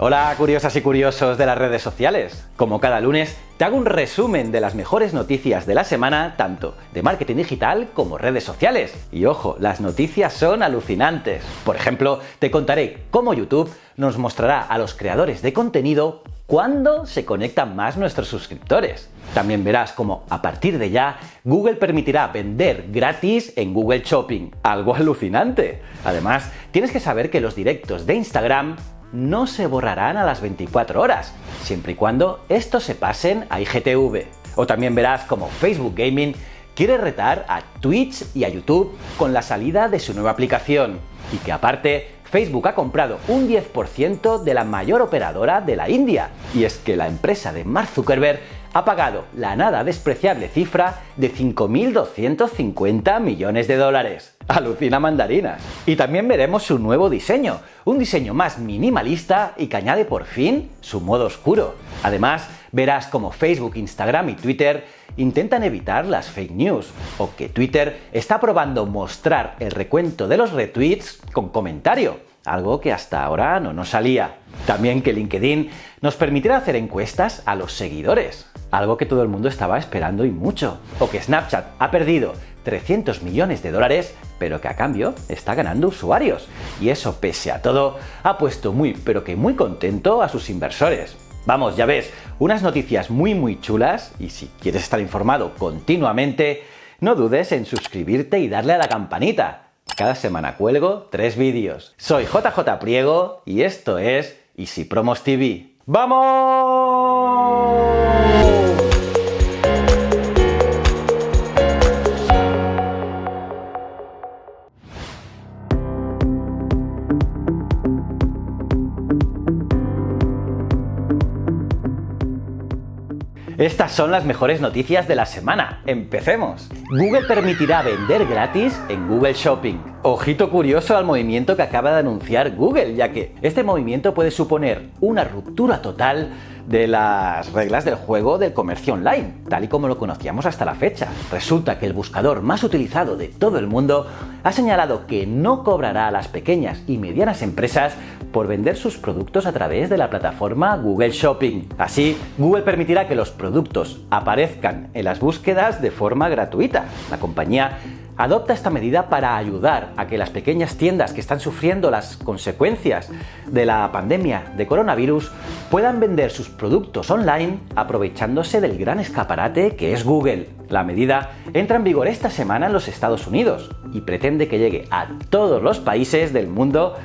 Hola curiosas y curiosos de las redes sociales. Como cada lunes, te hago un resumen de las mejores noticias de la semana, tanto de marketing digital como redes sociales. Y ojo, las noticias son alucinantes. Por ejemplo, te contaré cómo YouTube nos mostrará a los creadores de contenido cuándo se conectan más nuestros suscriptores. También verás cómo a partir de ya Google permitirá vender gratis en Google Shopping. Algo alucinante. Además, tienes que saber que los directos de Instagram no se borrarán a las 24 horas, siempre y cuando estos se pasen a IGTV. O también verás cómo Facebook Gaming quiere retar a Twitch y a YouTube con la salida de su nueva aplicación. Y que aparte, Facebook ha comprado un 10% de la mayor operadora de la India. Y es que la empresa de Mark Zuckerberg ha pagado la nada despreciable cifra de 5.250 millones de dólares. Alucina mandarinas. Y también veremos su nuevo diseño, un diseño más minimalista y que añade por fin su modo oscuro. Además, verás cómo Facebook, Instagram y Twitter intentan evitar las fake news, o que Twitter está probando mostrar el recuento de los retweets con comentario, algo que hasta ahora no nos salía. También que LinkedIn nos permitirá hacer encuestas a los seguidores, algo que todo el mundo estaba esperando y mucho. O que Snapchat ha perdido 300 millones de dólares, pero que a cambio está ganando usuarios. Y eso, pese a todo, ha puesto muy muy contento a sus inversores. Vamos, ya ves, unas noticias muy chulas, y si quieres estar informado continuamente, no dudes en suscribirte y darle a la campanita. Cada semana cuelgo 3 vídeos. Soy JJ Priego y esto es Easy Promos TV. ¡Vamos! Estas son las mejores noticias de la semana. ¡Empecemos! Google permitirá vender gratis en Google Shopping. Ojito curioso al movimiento que acaba de anunciar Google, ya que este movimiento puede suponer una ruptura total de las reglas del juego del comercio online, tal y como lo conocíamos hasta la fecha. Resulta que el buscador más utilizado de todo el mundo ha señalado que no cobrará a las pequeñas y medianas empresas por vender sus productos a través de la plataforma Google Shopping. Así, Google permitirá que los productos aparezcan en las búsquedas de forma gratuita. La compañía adopta esta medida para ayudar a que las pequeñas tiendas que están sufriendo las consecuencias de la pandemia de coronavirus puedan vender sus productos online aprovechándose del gran escaparate que es Google. La medida entra en vigor esta semana en los Estados Unidos y pretende que llegue a todos los países del mundo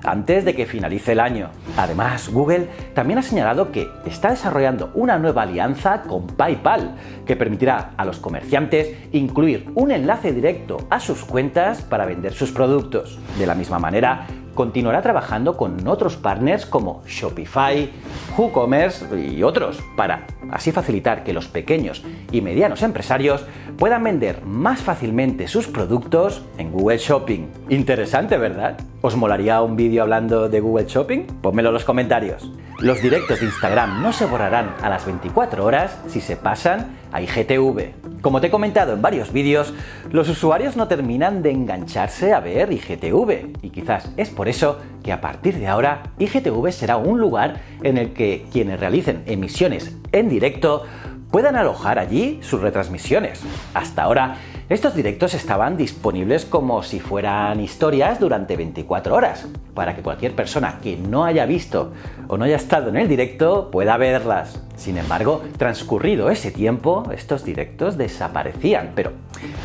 antes de que finalice el año. Además, Google también ha señalado que está desarrollando una nueva alianza con PayPal que permitirá a los comerciantes incluir un enlace directo a sus cuentas para vender sus productos. De la misma manera, continuará trabajando con otros partners como Shopify, WooCommerce y otros para así facilitar que los pequeños y medianos empresarios puedan vender más fácilmente sus productos en Google Shopping. Interesante, ¿verdad? ¿Os molaría un vídeo hablando de Google Shopping? Pónmelo en los comentarios. Los directos de Instagram no se borrarán a las 24 horas si se pasan a IGTV. Como te he comentado en varios vídeos, los usuarios no terminan de engancharse a ver IGTV y quizás es por eso que a partir de ahora IGTV será un lugar en el que quienes realicen emisiones en directo puedan alojar allí sus retransmisiones. Hasta ahora, estos directos estaban disponibles como si fueran historias durante 24 horas, para que cualquier persona que no haya visto o no haya estado en el directo pueda verlas. Sin embargo, transcurrido ese tiempo, estos directos desaparecían, pero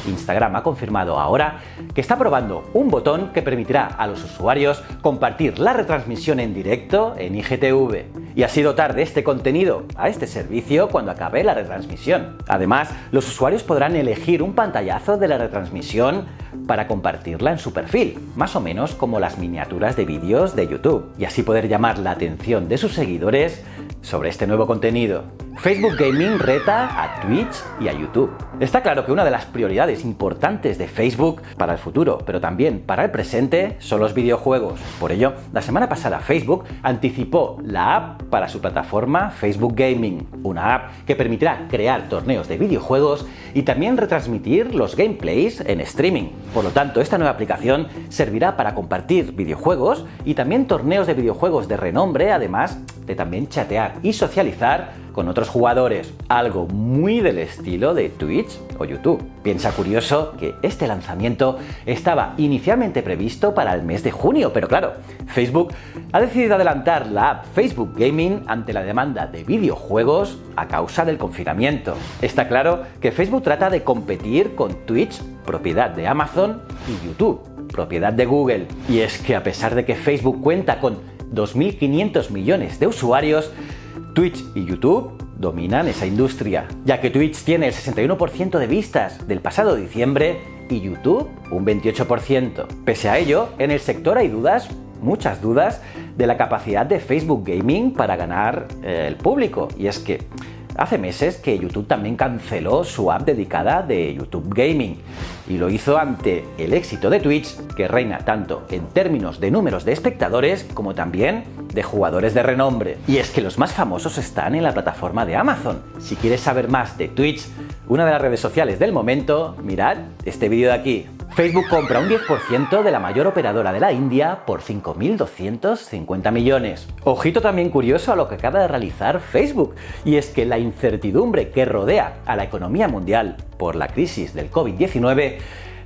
Instagram ha confirmado ahora que está probando un botón que permitirá a los usuarios compartir la retransmisión en directo en IGTV y así dotar de este contenido a este servicio cuando acabe la retransmisión. Además, los usuarios podrán elegir un pantallazo de la retransmisión para compartirla en su perfil, más o menos como las miniaturas de vídeos de YouTube, y así poder llamar la atención de sus seguidores sobre este nuevo contenido. Facebook Gaming reta a Twitch y a YouTube. Está claro que una de las prioridades importantes de Facebook para el futuro, pero también para el presente, son los videojuegos. Por ello, la semana pasada Facebook anticipó la app para su plataforma Facebook Gaming, una app que permitirá crear torneos de videojuegos y también retransmitir los gameplays en streaming. Por lo tanto, esta nueva aplicación servirá para compartir videojuegos y también torneos de videojuegos de renombre, además de también chatear y socializar con otros jugadores, algo muy del estilo de Twitch o YouTube. Piensa curioso que este lanzamiento estaba inicialmente previsto para el mes de junio, pero claro, Facebook ha decidido adelantar la app Facebook Gaming ante la demanda de videojuegos a causa del confinamiento. Está claro que Facebook trata de competir con Twitch, propiedad de Amazon, y YouTube, propiedad de Google. Y es que a pesar de que Facebook cuenta con 2.500 millones de usuarios, Twitch y YouTube dominan esa industria, ya que Twitch tiene el 61% de vistas del pasado diciembre y YouTube un 28%. Pese a ello, en el sector hay dudas, muchas dudas, de la capacidad de Facebook Gaming para ganar el público. Y es que hace meses que YouTube también canceló su app dedicada de YouTube Gaming y lo hizo ante el éxito de Twitch, que reina tanto en términos de números de espectadores como también de jugadores de renombre. Y es que los más famosos están en la plataforma de Amazon. Si quieres saber más de Twitch, una de las redes sociales del momento, mirad este vídeo de aquí. Facebook compra un 10% de la mayor operadora de la India por 5.250 millones. Ojito también curioso a lo que acaba de realizar Facebook, y es que la incertidumbre que rodea a la economía mundial por la crisis del COVID-19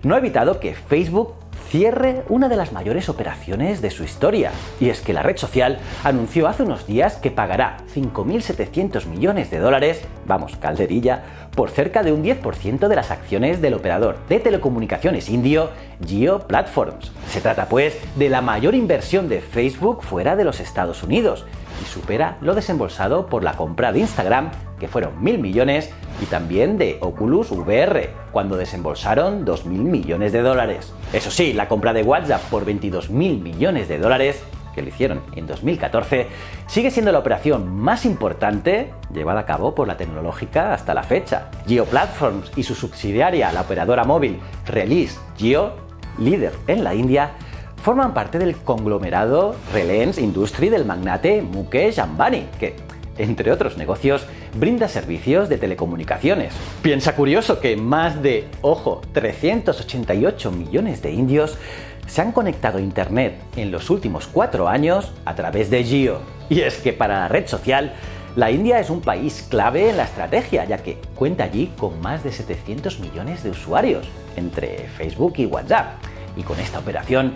no ha evitado que Facebook cierre una de las mayores operaciones de su historia. Y es que la red social anunció hace unos días que pagará 5.700 millones de dólares, vamos, calderilla, por cerca de un 10% de las acciones del operador de telecomunicaciones indio Jio Platforms. Se trata pues de la mayor inversión de Facebook fuera de los Estados Unidos y supera lo desembolsado por la compra de Instagram, que fueron 1.000 millones, y también de Oculus VR, cuando desembolsaron 2.000 millones de dólares. Eso sí, la compra de WhatsApp por 22.000 millones de dólares, que lo hicieron en 2014, sigue siendo la operación más importante llevada a cabo por la tecnológica hasta la fecha. Jio Platforms y su subsidiaria, la operadora móvil Release Jio, líder en la India, forman parte del conglomerado Reliance Industries del magnate Mukesh Ambani, que, entre otros negocios, brinda servicios de telecomunicaciones. Piensa curioso que más de, ojo, 388 millones de indios se han conectado a Internet en los últimos 4 años a través de Jio. Y es que para la red social, la India es un país clave en la estrategia, ya que cuenta allí con más de 700 millones de usuarios, entre Facebook y WhatsApp. Y con esta operación,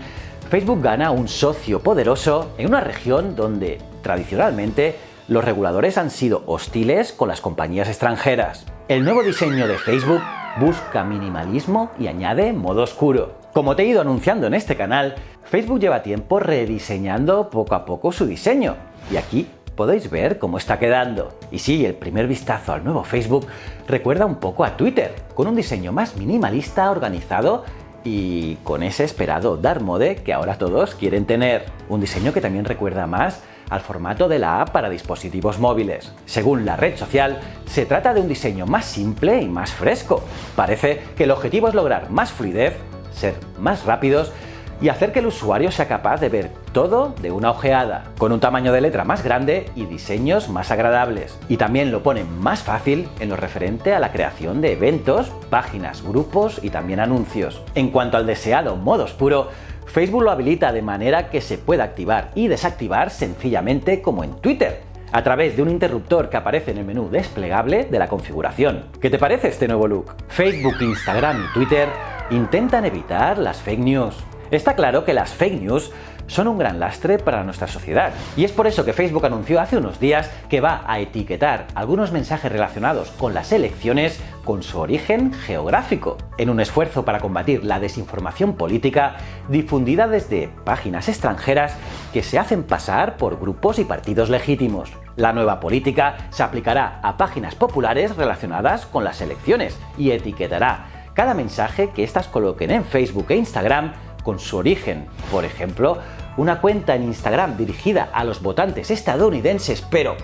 Facebook gana un socio poderoso en una región donde, tradicionalmente, los reguladores han sido hostiles con las compañías extranjeras. El nuevo diseño de Facebook busca minimalismo y añade modo oscuro. Como te he ido anunciando en este canal, Facebook lleva tiempo rediseñando poco a poco su diseño. Y aquí podéis ver cómo está quedando. Y sí, el primer vistazo al nuevo Facebook recuerda un poco a Twitter, con un diseño más minimalista, organizado y con ese esperado dark mode que ahora todos quieren tener. Un diseño que también recuerda más al formato de la app para dispositivos móviles. Según la red social, se trata de un diseño más simple y más fresco. Parece que el objetivo es lograr más fluidez, ser más rápidos y hacer que el usuario sea capaz de ver todo de una ojeada, con un tamaño de letra más grande y diseños más agradables. Y también lo pone más fácil en lo referente a la creación de eventos, páginas, grupos y también anuncios. En cuanto al deseado modo oscuro, Facebook lo habilita de manera que se pueda activar y desactivar sencillamente como en Twitter, a través de un interruptor que aparece en el menú desplegable de la configuración. ¿Qué te parece este nuevo look? Facebook, Instagram y Twitter intentan evitar las fake news. Está claro que las fake news son un gran lastre para nuestra sociedad, y es por eso que Facebook anunció hace unos días que va a etiquetar algunos mensajes relacionados con las elecciones con su origen geográfico, en un esfuerzo para combatir la desinformación política difundida desde páginas extranjeras que se hacen pasar por grupos y partidos legítimos. La nueva política se aplicará a páginas populares relacionadas con las elecciones y etiquetará cada mensaje que éstas coloquen en Facebook e Instagram con su origen. Por ejemplo, una cuenta en Instagram dirigida a los votantes estadounidenses, pero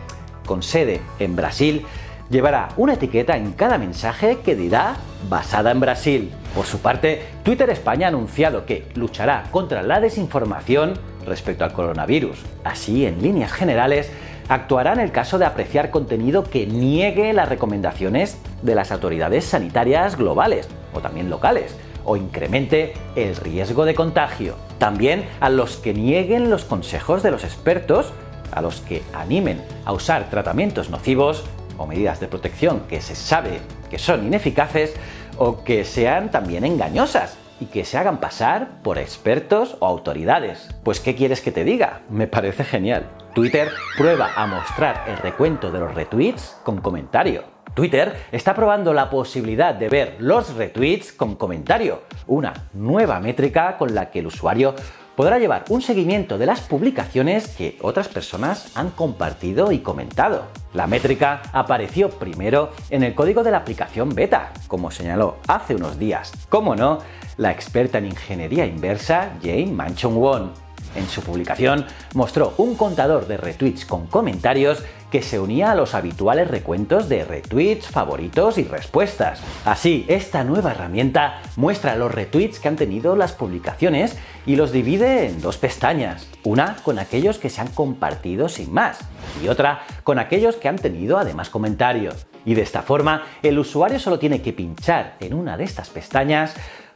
con sede en Brasil, llevará una etiqueta en cada mensaje que dirá basada en Brasil. Por su parte, Twitter España ha anunciado que luchará contra la desinformación respecto al coronavirus. Así, en líneas generales, actuará en el caso de apreciar contenido que niegue las recomendaciones de las autoridades sanitarias globales o también locales, o incremente el riesgo de contagio. También a los que nieguen los consejos de los expertos, a los que animen a usar tratamientos nocivos o medidas de protección que se sabe que son ineficaces o que sean también engañosas y que se hagan pasar por expertos o autoridades. Pues, ¿qué quieres que te diga? Me parece genial. Twitter prueba a mostrar el recuento de los retweets con comentario. Twitter está probando la posibilidad de ver los retweets con comentario, una nueva métrica con la que el usuario podrá llevar un seguimiento de las publicaciones que otras personas han compartido y comentado. La métrica apareció primero en el código de la aplicación beta, como señaló hace unos días, cómo no, la experta en ingeniería inversa Jane Manchun-Won. En su publicación mostró un contador de retweets con comentarios que se unía a los habituales recuentos de retweets, favoritos y respuestas. Así, esta nueva herramienta muestra los retweets que han tenido las publicaciones y los divide en dos pestañas, una con aquellos que se han compartido sin más y otra con aquellos que han tenido además comentarios. Y de esta forma, el usuario solo tiene que pinchar en una de estas pestañas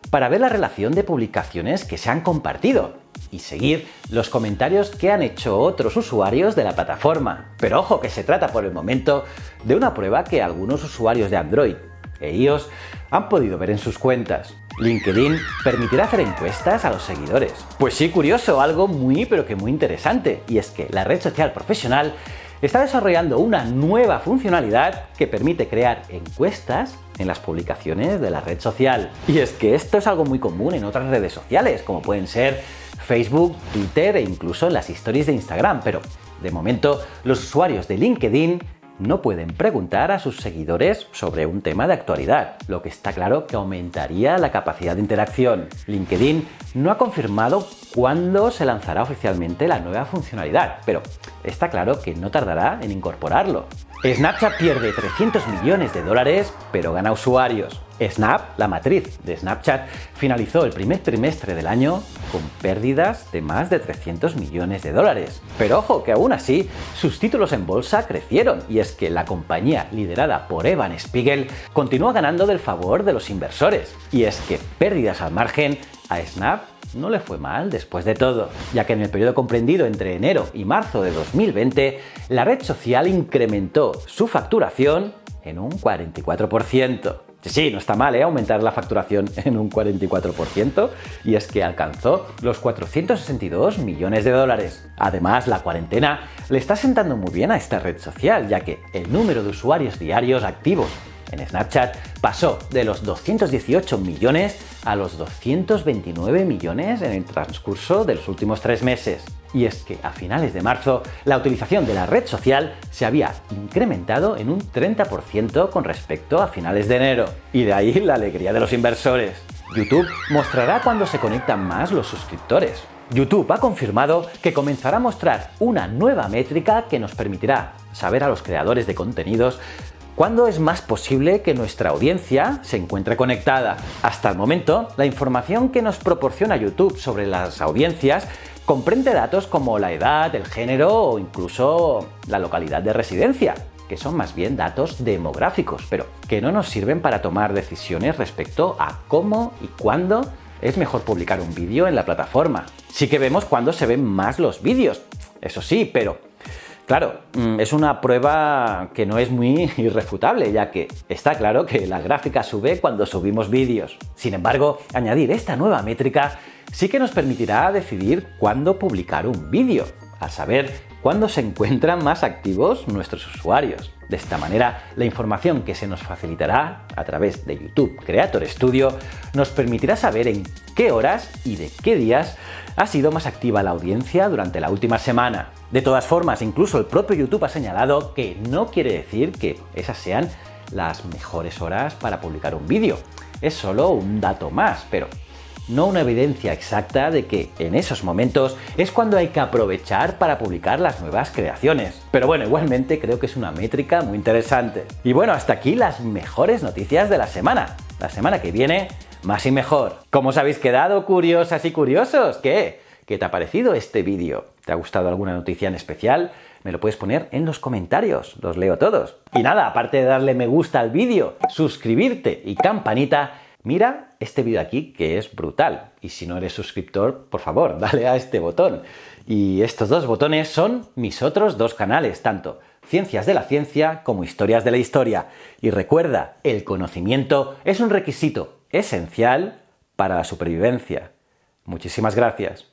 para ver la relación de publicaciones que se han compartido y seguir los comentarios que han hecho otros usuarios de la plataforma. Pero ojo, que se trata por el momento de una prueba que algunos usuarios de Android e iOS han podido ver en sus cuentas. LinkedIn permitirá hacer encuestas a los seguidores. Pues sí, curioso, algo muy interesante, y es que la red social profesional está desarrollando una nueva funcionalidad que permite crear encuestas en las publicaciones de la red social. Y es que esto es algo muy común en otras redes sociales, como pueden ser Facebook, Twitter e incluso en las stories de Instagram, pero de momento los usuarios de LinkedIn no pueden preguntar a sus seguidores sobre un tema de actualidad, lo que está claro que aumentaría la capacidad de interacción. LinkedIn no ha confirmado cuándo se lanzará oficialmente la nueva funcionalidad, pero está claro que no tardará en incorporarlo. Snapchat pierde $300 millones, pero gana usuarios. Snap, la matriz de Snapchat, finalizó el primer trimestre del año con pérdidas de más de $300 millones. Pero ojo, que aún así sus títulos en bolsa crecieron, y es que la compañía liderada por Evan Spiegel continúa ganando del favor de los inversores. Y es que pérdidas al margen a Snap no le fue mal después de todo, ya que en el periodo comprendido entre enero y marzo de 2020, la red social incrementó su facturación en un 44%. Sí, no está mal, aumentar la facturación en un 44%, y es que alcanzó los $462 millones. Además, la cuarentena le está sentando muy bien a esta red social, ya que el número de usuarios diarios activos en Snapchat pasó de los 218 millones a los 229 millones en el transcurso de los últimos 3 meses. Y es que a finales de marzo la utilización de la red social se había incrementado en un 30% con respecto a finales de enero. Y de ahí la alegría de los inversores. YouTube mostrará cuándo se conectan más los suscriptores. YouTube ha confirmado que comenzará a mostrar una nueva métrica que nos permitirá saber a los creadores de contenidos ¿cuándo es más posible que nuestra audiencia se encuentre conectada? Hasta el momento, la información que nos proporciona YouTube sobre las audiencias comprende datos como la edad, el género o incluso la localidad de residencia, que son más bien datos demográficos, pero que no nos sirven para tomar decisiones respecto a cómo y cuándo es mejor publicar un vídeo en la plataforma. Sí que vemos cuándo se ven más los vídeos, eso sí, pero claro, es una prueba que no es muy irrefutable, ya que está claro que la gráfica sube cuando subimos vídeos. Sin embargo, añadir esta nueva métrica sí que nos permitirá decidir cuándo publicar un vídeo, al saber cuándo se encuentran más activos nuestros usuarios. De esta manera, la información que se nos facilitará a través de YouTube Creator Studio nos permitirá saber en qué horas y de qué días ha sido más activa la audiencia durante la última semana. De todas formas, incluso el propio YouTube ha señalado que no quiere decir que esas sean las mejores horas para publicar un vídeo. Es solo un dato más, pero no una evidencia exacta de que en esos momentos es cuando hay que aprovechar para publicar las nuevas creaciones. Pero bueno, igualmente creo que es una métrica muy interesante. Y bueno, hasta aquí las mejores noticias de la semana. La semana que viene, más y mejor. ¿Cómo os habéis quedado, curiosas y curiosos? ¿Qué te ha parecido este vídeo? ¿Te ha gustado alguna noticia en especial? Me lo puedes poner en los comentarios, los leo todos. Y nada, aparte de darle me gusta al vídeo, suscribirte y campanita, mira este vídeo aquí que es brutal. Y si no eres suscriptor, por favor, dale a este botón. Y estos dos botones son mis otros dos canales, tanto Ciencias de la Ciencia como Historias de la Historia. Y recuerda, el conocimiento es un requisito esencial para la supervivencia. Muchísimas gracias.